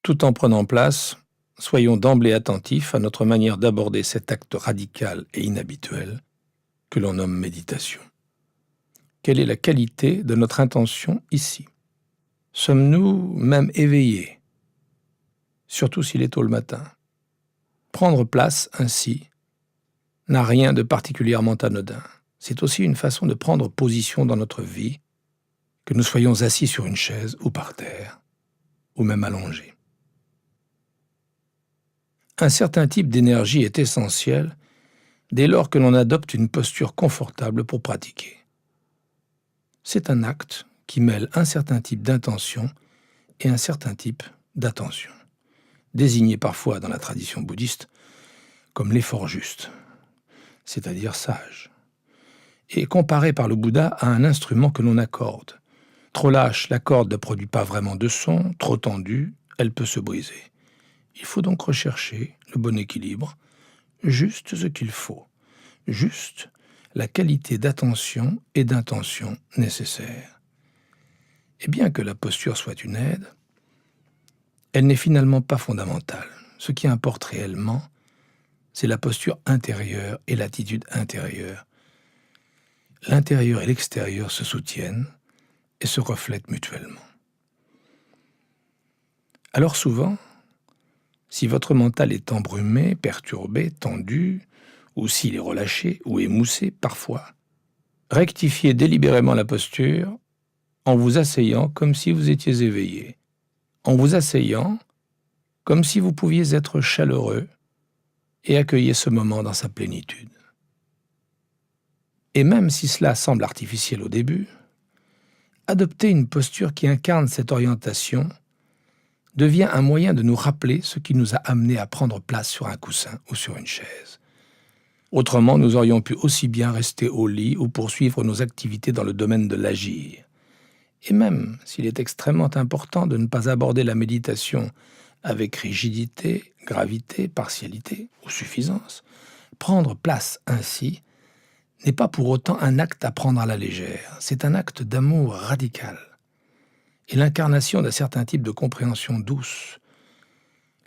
Tout en prenant place, soyons d'emblée attentifs à notre manière d'aborder cet acte radical et inhabituel que l'on nomme méditation. Quelle est la qualité de notre intention ici? Sommes-nous même éveillés, surtout s'il est tôt le matin? Prendre place ainsi n'a rien de particulièrement anodin. C'est aussi une façon de prendre position dans notre vie, que nous soyons assis sur une chaise ou par terre, ou même allongés. Un certain type d'énergie est essentiel dès lors que l'on adopte une posture confortable pour pratiquer. C'est un acte qui mêle un certain type d'intention et un certain type d'attention, désigné parfois dans la tradition bouddhiste comme l'effort juste, c'est-à-dire sage, et comparé par le Bouddha à un instrument que l'on accorde. Trop lâche, la corde ne produit pas vraiment de son, trop tendue, elle peut se briser. Il faut donc rechercher le bon équilibre, juste ce qu'il faut, juste la qualité d'attention et d'intention nécessaire. Et bien que la posture soit une aide, elle n'est finalement pas fondamentale. Ce qui importe réellement, c'est la posture intérieure et l'attitude intérieure. L'intérieur et l'extérieur se soutiennent et se reflètent mutuellement. Alors souvent, si votre mental est embrumé, perturbé, tendu, ou s'il est relâché ou émoussé parfois, rectifiez délibérément la posture en vous asseyant comme si vous étiez éveillé, en vous asseyant comme si vous pouviez être chaleureux et accueillir ce moment dans sa plénitude. Et même si cela semble artificiel au début, adopter une posture qui incarne cette orientation devient un moyen de nous rappeler ce qui nous a amenés à prendre place sur un coussin ou sur une chaise. Autrement, nous aurions pu aussi bien rester au lit ou poursuivre nos activités dans le domaine de l'agir. Et même s'il est extrêmement important de ne pas aborder la méditation avec rigidité, gravité, partialité ou suffisance, prendre place ainsi n'est pas pour autant un acte à prendre à la légère. C'est un acte d'amour radical et l'incarnation d'un certain type de compréhension douce.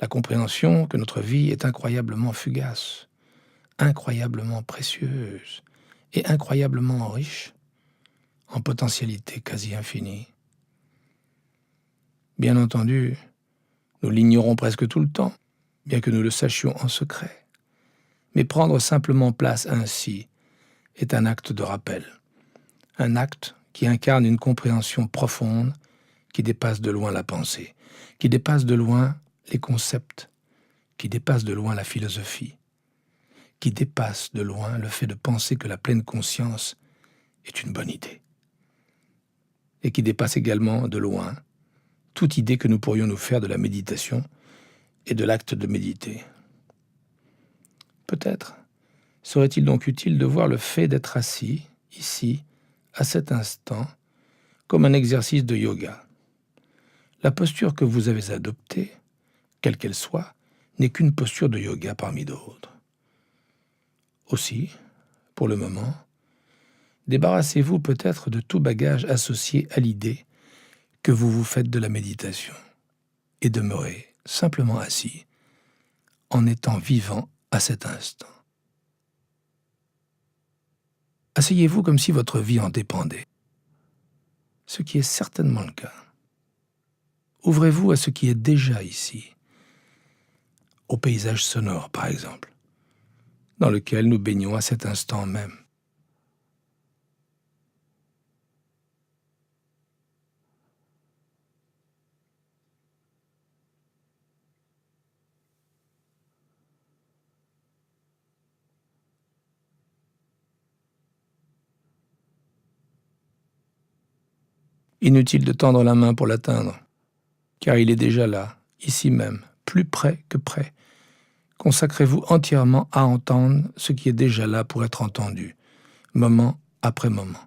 La compréhension que notre vie est incroyablement fugace, incroyablement précieuse et incroyablement riche en potentialité quasi infinie. Bien entendu, nous l'ignorons presque tout le temps, bien que nous le sachions en secret. Mais prendre simplement place ainsi est un acte de rappel, un acte qui incarne une compréhension profonde qui dépasse de loin la pensée, qui dépasse de loin les concepts, qui dépasse de loin la philosophie, qui dépasse de loin le fait de penser que la pleine conscience est une bonne idée, et qui dépasse également de loin toute idée que nous pourrions nous faire de la méditation et de l'acte de méditer. Peut-être serait-il donc utile de voir le fait d'être assis, ici, à cet instant, comme un exercice de yoga. La posture que vous avez adoptée, quelle qu'elle soit, n'est qu'une posture de yoga parmi d'autres. Aussi, pour le moment, débarrassez-vous peut-être de tout bagage associé à l'idée que vous vous faites de la méditation et demeurez simplement assis en étant vivant à cet instant. Asseyez-vous comme si votre vie en dépendait, ce qui est certainement le cas. Ouvrez-vous à ce qui est déjà ici, au paysage sonore par exemple, dans lequel nous baignons à cet instant même. Inutile de tendre la main pour l'atteindre, car il est déjà là, ici même, plus près que près. Consacrez-vous entièrement à entendre ce qui est déjà là pour être entendu, moment après moment.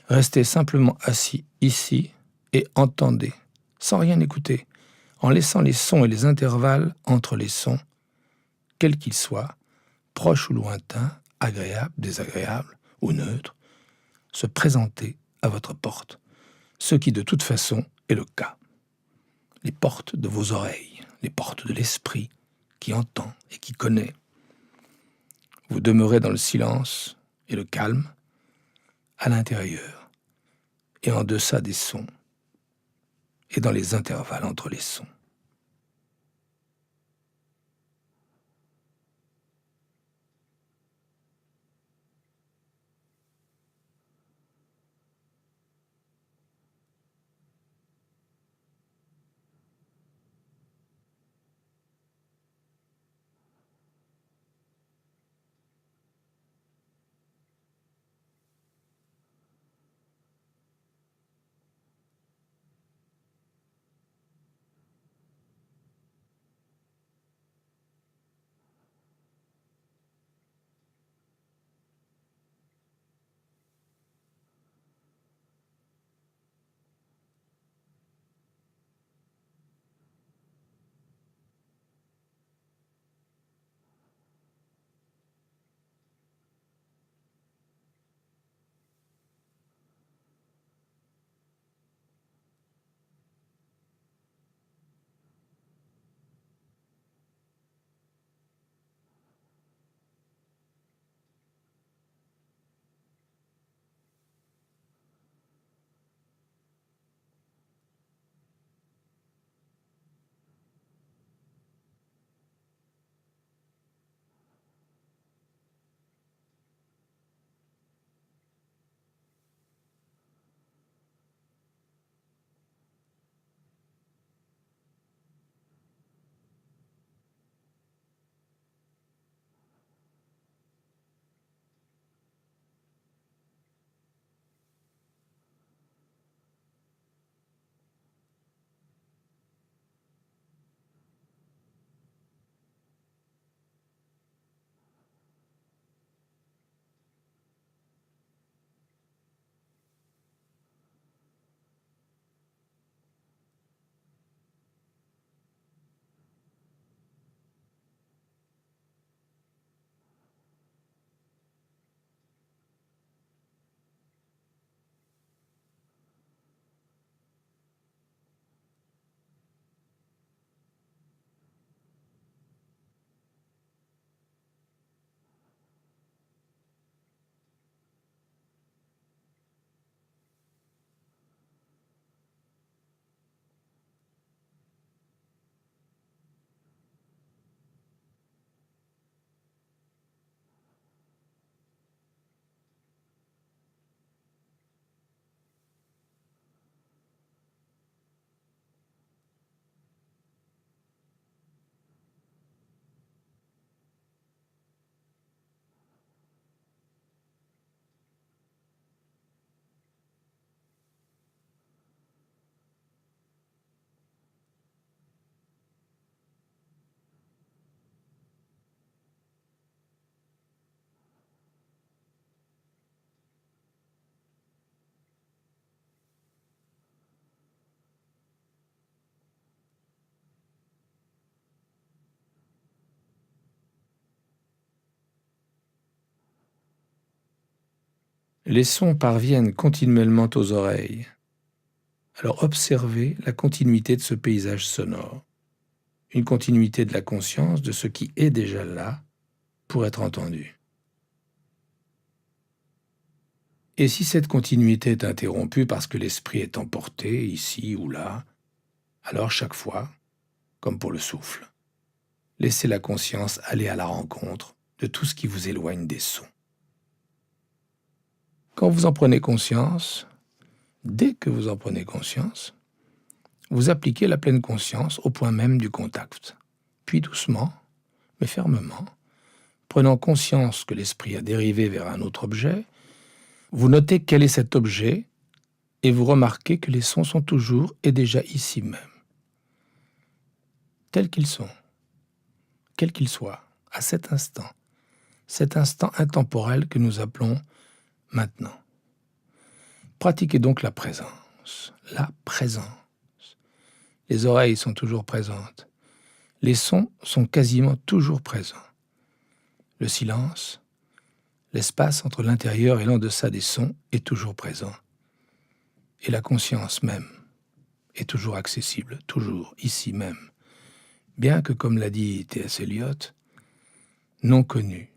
Restez simplement assis ici et entendez, sans rien écouter, en laissant les sons et les intervalles entre les sons, quels qu'ils soient, proches ou lointains, agréables, désagréables ou neutres, se présenter à votre porte, ce qui de toute façon est le cas, les portes de vos oreilles. les portes de l'esprit qui entend et qui connaît. Vous demeurez dans le silence et le calme, à l'intérieur et en deçà des sons, et dans les intervalles entre les sons. Les sons parviennent continuellement aux oreilles. Alors observez la continuité de ce paysage sonore, une continuité de la conscience de ce qui est déjà là pour être entendu. Et si cette continuité est interrompue parce que l'esprit est emporté ici ou là, alors chaque fois, comme pour le souffle, laissez la conscience aller à la rencontre de tout ce qui vous éloigne des sons. Quand vous en prenez conscience, dès que vous en prenez conscience, vous appliquez la pleine conscience au point même du contact. Puis doucement, mais fermement, prenant conscience que l'esprit a dérivé vers un autre objet, vous notez quel est cet objet et vous remarquez que les sons sont toujours et déjà ici même, tels qu'ils sont, quels qu'ils soient, à cet instant intemporel que nous appelons maintenant. Pratiquez donc la présence, la présence. Les oreilles sont toujours présentes. Les sons sont quasiment toujours présents. Le silence, l'espace entre l'intérieur et l'en-deçà des sons est toujours présent. Et la conscience même est toujours accessible, toujours ici même, bien que, comme l'a dit T.S. Eliot, non connu,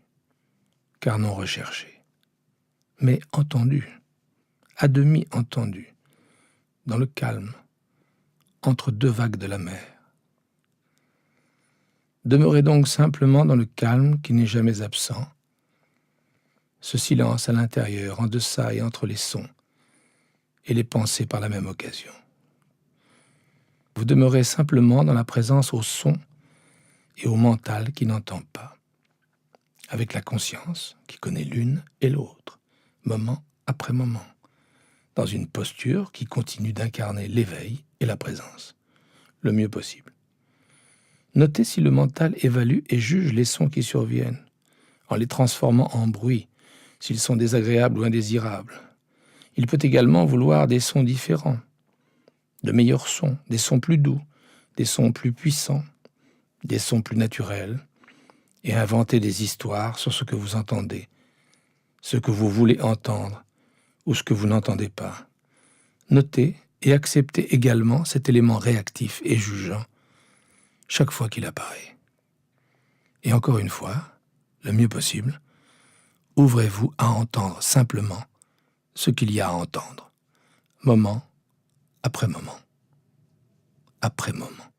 car non recherché, mais entendu, à demi entendu, dans le calme, entre deux vagues de la mer. Demeurez donc simplement dans le calme qui n'est jamais absent, ce silence à l'intérieur, en deçà et entre les sons, et les pensées par la même occasion. Vous demeurez simplement dans la présence au son et au mental qui n'entend pas, avec la conscience qui connaît l'une et l'autre, moment après moment, dans une posture qui continue d'incarner l'éveil et la présence, le mieux possible. Notez si le mental évalue et juge les sons qui surviennent, en les transformant en bruit, s'ils sont désagréables ou indésirables. Il peut également vouloir des sons différents, de meilleurs sons, des sons plus doux, des sons plus puissants, des sons plus naturels, et inventer des histoires sur ce que vous entendez, ce que vous voulez entendre ou ce que vous n'entendez pas. Notez et acceptez également cet élément réactif et jugeant chaque fois qu'il apparaît. Et encore une fois, le mieux possible, ouvrez-vous à entendre simplement ce qu'il y a à entendre, moment après moment, après moment.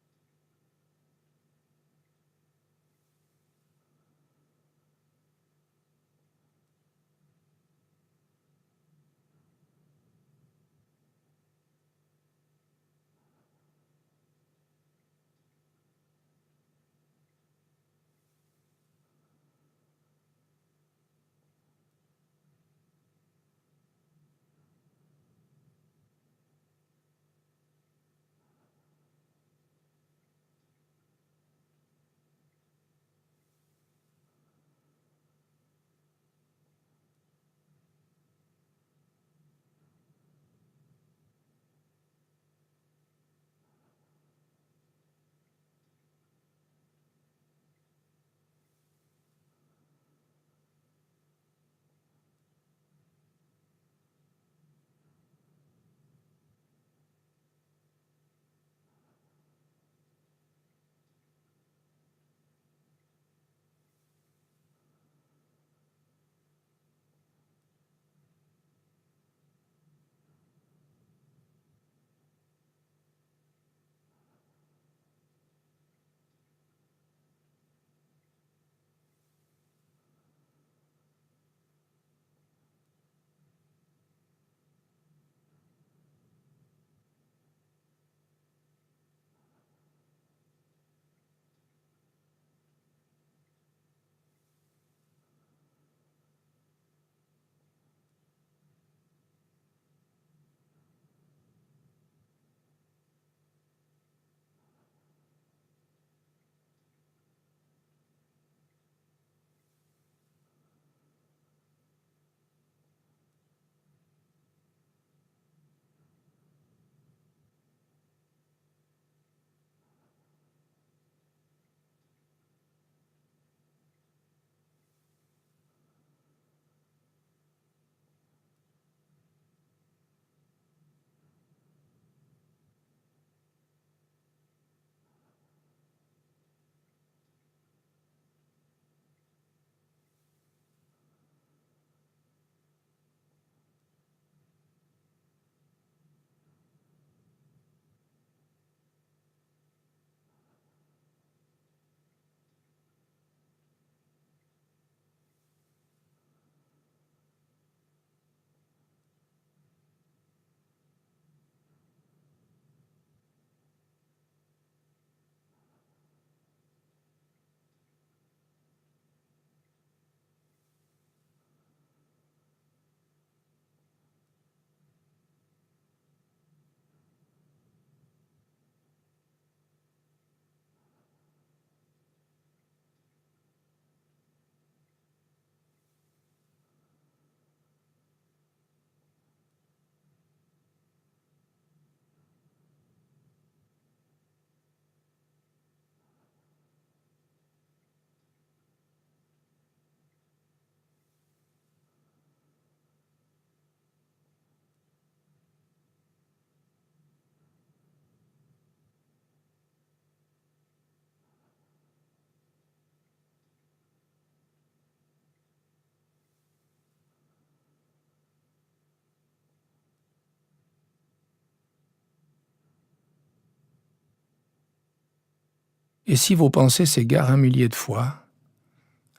Et si vos pensées s'égarent 1 millier de fois,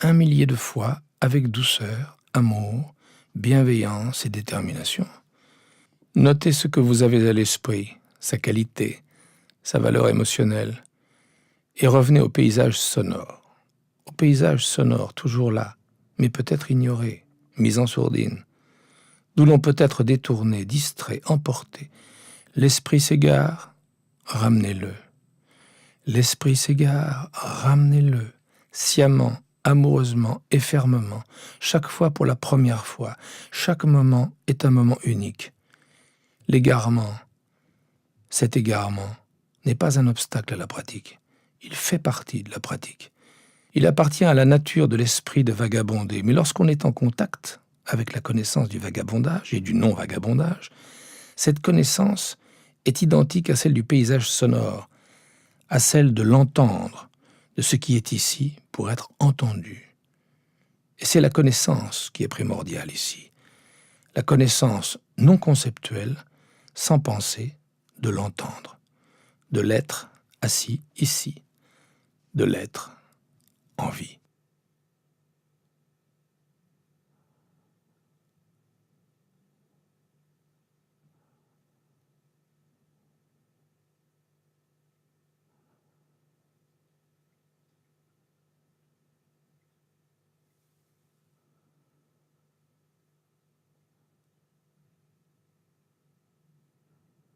1 millier de fois, avec douceur, amour, bienveillance et détermination, notez ce que vous avez à l'esprit, sa qualité, sa valeur émotionnelle, et revenez au paysage sonore. Au paysage sonore, toujours là, mais peut-être ignoré, mis en sourdine, d'où l'on peut être détourné, distrait, emporté. L'esprit s'égare, ramenez-le. L'esprit s'égare, ramenez-le, sciemment, amoureusement et fermement, chaque fois pour la première fois. Chaque moment est un moment unique. L'égarement, cet égarement, n'est pas un obstacle à la pratique. Il fait partie de la pratique. Il appartient à la nature de l'esprit de vagabonder. Mais lorsqu'on est en contact avec la connaissance du vagabondage et du non-vagabondage, cette connaissance est identique à celle du paysage sonore, à celle de l'entendre, de ce qui est ici pour être entendu. Et c'est la connaissance qui est primordiale ici. La connaissance non conceptuelle, sans penser, de l'entendre, de l'être assis ici, de l'être en vie.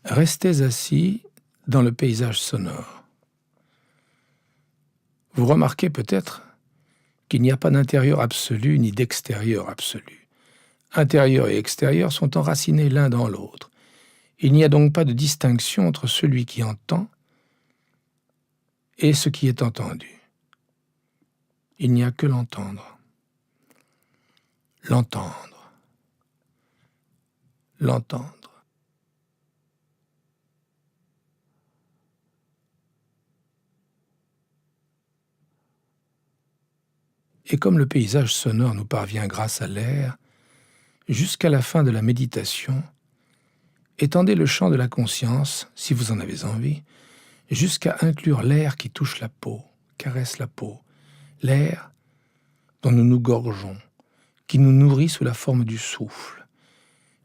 Restez assis dans le paysage sonore. Vous remarquez peut-être qu'il n'y a pas d'intérieur absolu ni d'extérieur absolu. Intérieur et extérieur sont enracinés l'un dans l'autre. Il n'y a donc pas de distinction entre celui qui entend et ce qui est entendu. Il n'y a que l'entendre. L'entendre. L'entendre. Et comme le paysage sonore nous parvient grâce à l'air, jusqu'à la fin de la méditation, étendez le champ de la conscience, si vous en avez envie, jusqu'à inclure l'air qui touche la peau, caresse la peau, l'air dont nous nous gorgeons, qui nous nourrit sous la forme du souffle.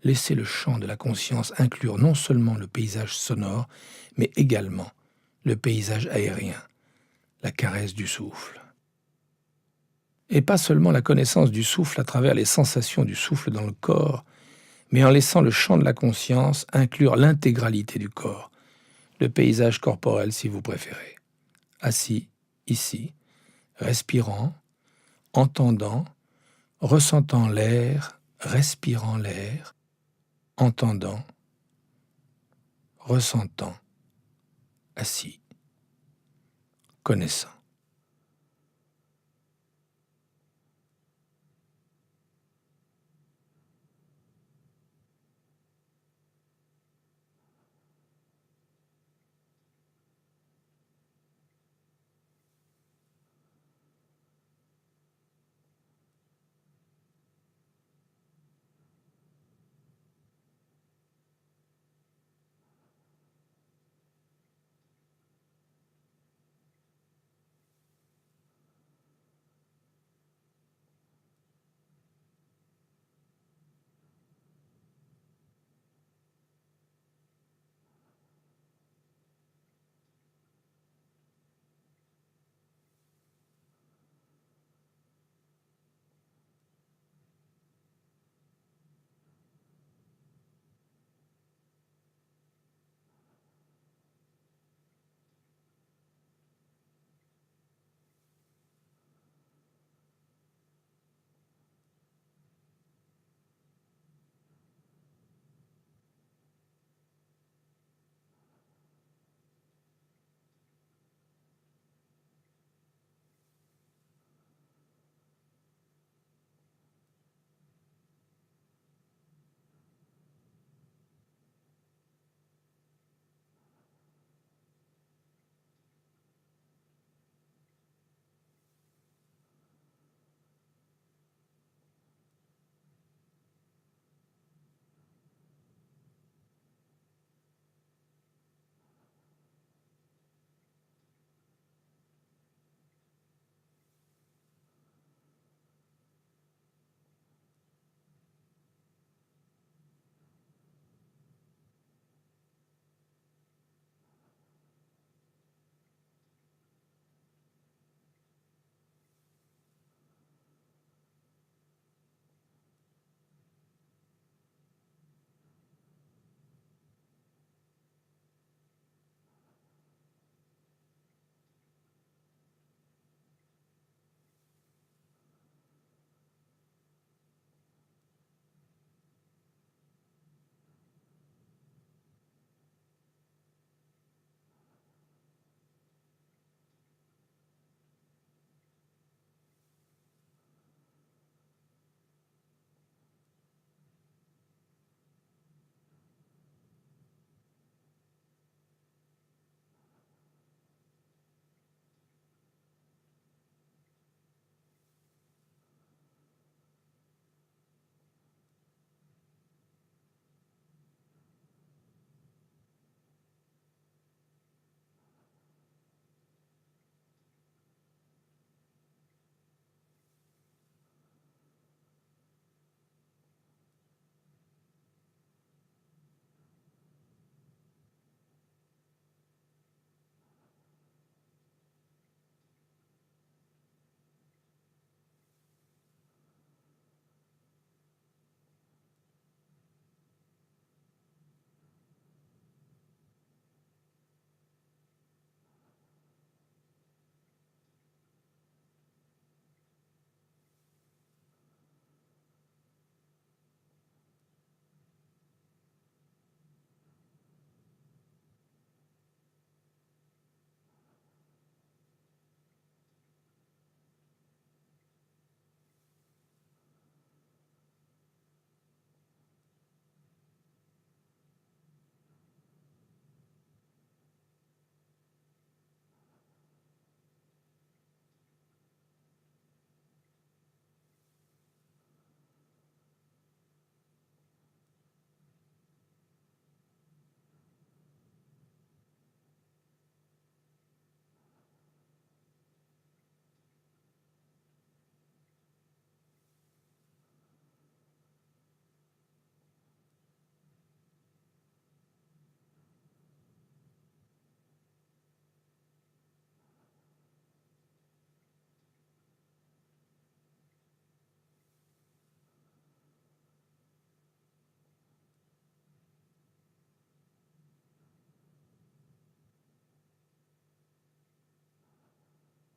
Laissez le champ de la conscience inclure non seulement le paysage sonore, mais également le paysage aérien, la caresse du souffle. Et pas seulement la connaissance du souffle à travers les sensations du souffle dans le corps, mais en laissant le champ de la conscience inclure l'intégralité du corps, le paysage corporel si vous préférez. Assis, ici, respirant, entendant, ressentant l'air, respirant l'air, entendant, ressentant, assis, connaissant.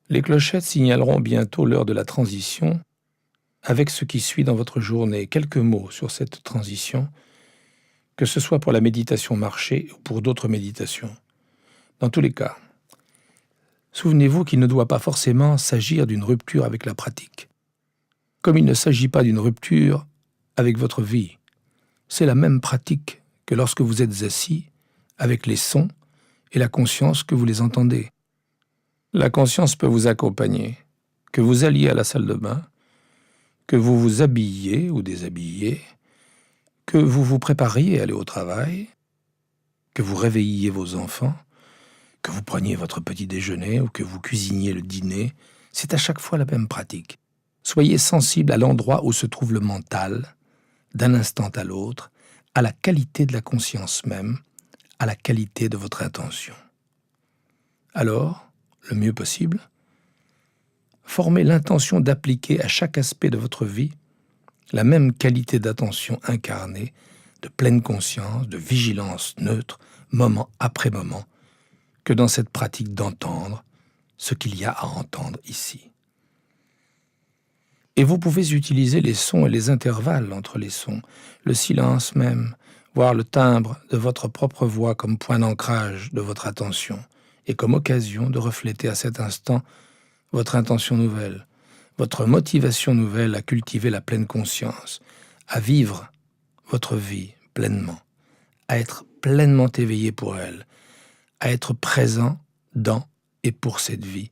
Les clochettes signaleront bientôt l'heure de la transition avec ce qui suit dans votre journée. Quelques mots sur cette transition, que ce soit pour la méditation marché ou pour d'autres méditations. Dans tous les cas, souvenez-vous qu'il ne doit pas forcément s'agir d'une rupture avec la pratique. Comme il ne s'agit pas d'une rupture avec votre vie. C'est la même pratique que lorsque vous êtes assis avec les sons et la conscience que vous les entendez. La conscience peut vous accompagner, que vous alliez à la salle de bain, que vous vous habilliez ou déshabilliez, que vous vous prépariez à aller au travail, que vous réveilliez vos enfants, que vous preniez votre petit déjeuner ou que vous cuisiniez le dîner, c'est à chaque fois la même pratique. Soyez sensible à l'endroit où se trouve le mental, d'un instant à l'autre, à la qualité de la conscience même, à la qualité de votre intention. Alors, le mieux possible, formez l'intention d'appliquer à chaque aspect de votre vie la même qualité d'attention incarnée, de pleine conscience, de vigilance neutre, moment après moment, que dans cette pratique d'entendre ce qu'il y a à entendre ici. Et vous pouvez utiliser les sons et les intervalles entre les sons, le silence même, voire le timbre de votre propre voix comme point d'ancrage de votre attention et comme occasion de refléter à cet instant votre intention nouvelle, votre motivation nouvelle à cultiver la pleine conscience, à vivre votre vie pleinement, à être pleinement éveillé pour elle, à être présent dans et pour cette vie,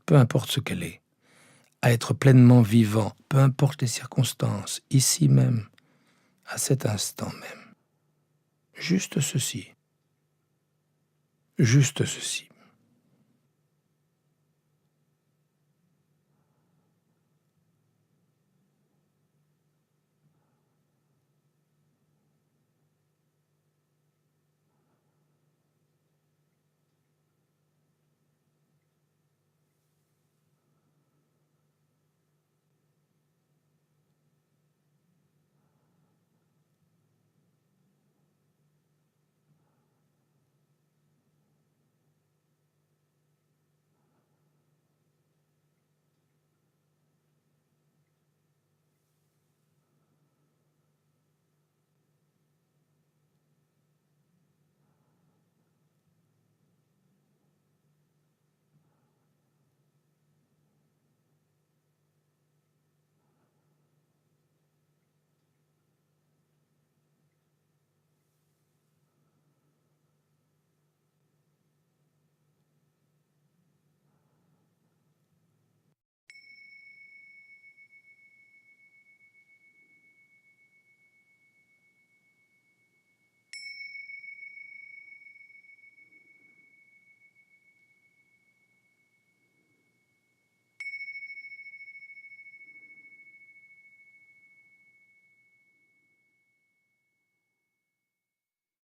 peu importe ce qu'elle est, à être pleinement vivant, peu importe les circonstances, ici même, à cet instant même. Juste ceci. Juste ceci.